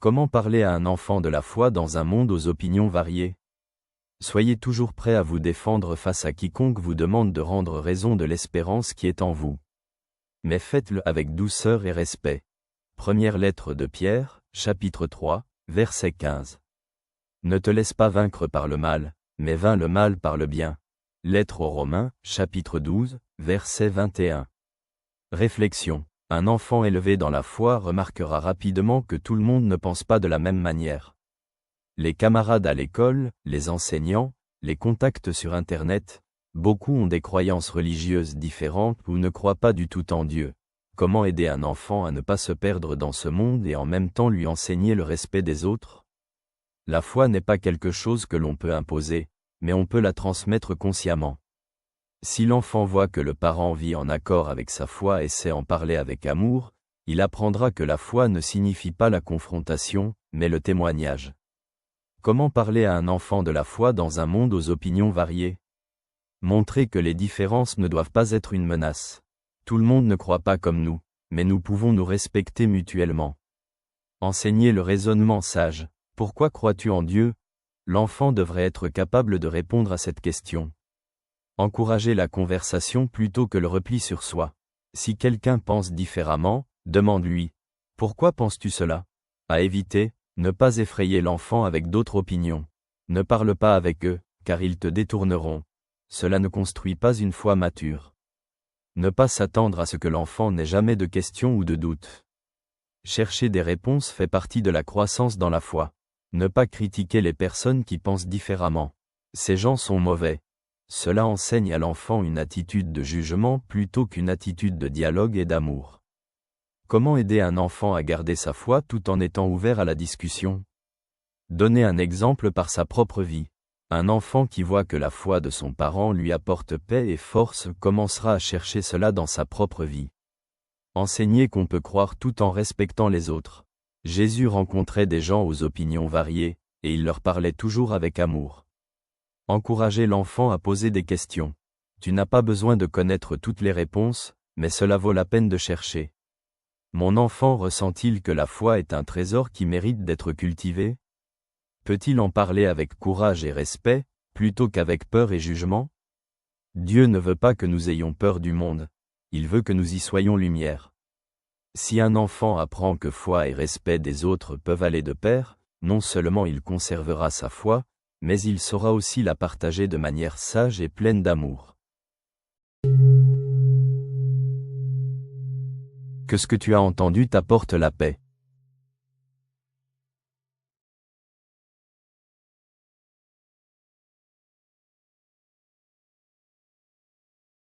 Comment parler à un enfant de la foi dans un monde aux opinions variées? Soyez toujours prêt à vous défendre face à quiconque vous demande de rendre raison de l'espérance qui est en vous. Mais faites-le avec douceur et respect. Première lettre de Pierre, chapitre 3, verset 15. Ne te laisse pas vaincre par le mal, mais vainc le mal par le bien. Lettre aux Romains, chapitre 12, verset 21. Réflexion. Un enfant élevé dans la foi remarquera rapidement que tout le monde ne pense pas de la même manière. Les camarades à l'école, les enseignants, les contacts sur Internet, beaucoup ont des croyances religieuses différentes ou ne croient pas du tout en Dieu. Comment aider un enfant à ne pas se perdre dans ce monde et en même temps lui enseigner le respect des autres? La foi n'est pas quelque chose que l'on peut imposer, mais on peut la transmettre consciemment. Si l'enfant voit que le parent vit en accord avec sa foi et sait en parler avec amour, il apprendra que la foi ne signifie pas la confrontation, mais le témoignage. Comment parler à un enfant de la foi dans un monde aux opinions variées? Montrer que les différences ne doivent pas être une menace. Tout le monde ne croit pas comme nous, mais nous pouvons nous respecter mutuellement. Enseigner le raisonnement sage. Pourquoi crois-tu en Dieu? L'enfant devrait être capable de répondre à cette question. Encourager la conversation plutôt que le repli sur soi. Si quelqu'un pense différemment, demande-lui. Pourquoi penses-tu cela? À éviter, ne pas effrayer l'enfant avec d'autres opinions. Ne parle pas avec eux, car ils te détourneront. Cela ne construit pas une foi mature. Ne pas s'attendre à ce que l'enfant n'ait jamais de questions ou de doutes. Chercher des réponses fait partie de la croissance dans la foi. Ne pas critiquer les personnes qui pensent différemment. Ces gens sont mauvais. Cela enseigne à l'enfant une attitude de jugement plutôt qu'une attitude de dialogue et d'amour. Comment aider un enfant à garder sa foi tout en étant ouvert à la discussion? Donner un exemple par sa propre vie. Un enfant qui voit que la foi de son parent lui apporte paix et force commencera à chercher cela dans sa propre vie. Enseigner qu'on peut croire tout en respectant les autres. Jésus rencontrait des gens aux opinions variées, et il leur parlait toujours avec amour. Encourager l'enfant à poser des questions. Tu n'as pas besoin de connaître toutes les réponses, mais cela vaut la peine de chercher. Mon enfant ressent-il que la foi est un trésor qui mérite d'être cultivé? Peut-il en parler avec courage et respect, plutôt qu'avec peur et jugement? Dieu ne veut pas que nous ayons peur du monde, il veut que nous y soyons lumière. Si un enfant apprend que foi et respect des autres peuvent aller de pair, non seulement il conservera sa foi, mais il saura aussi la partager de manière sage et pleine d'amour. Que ce que tu as entendu t'apporte la paix.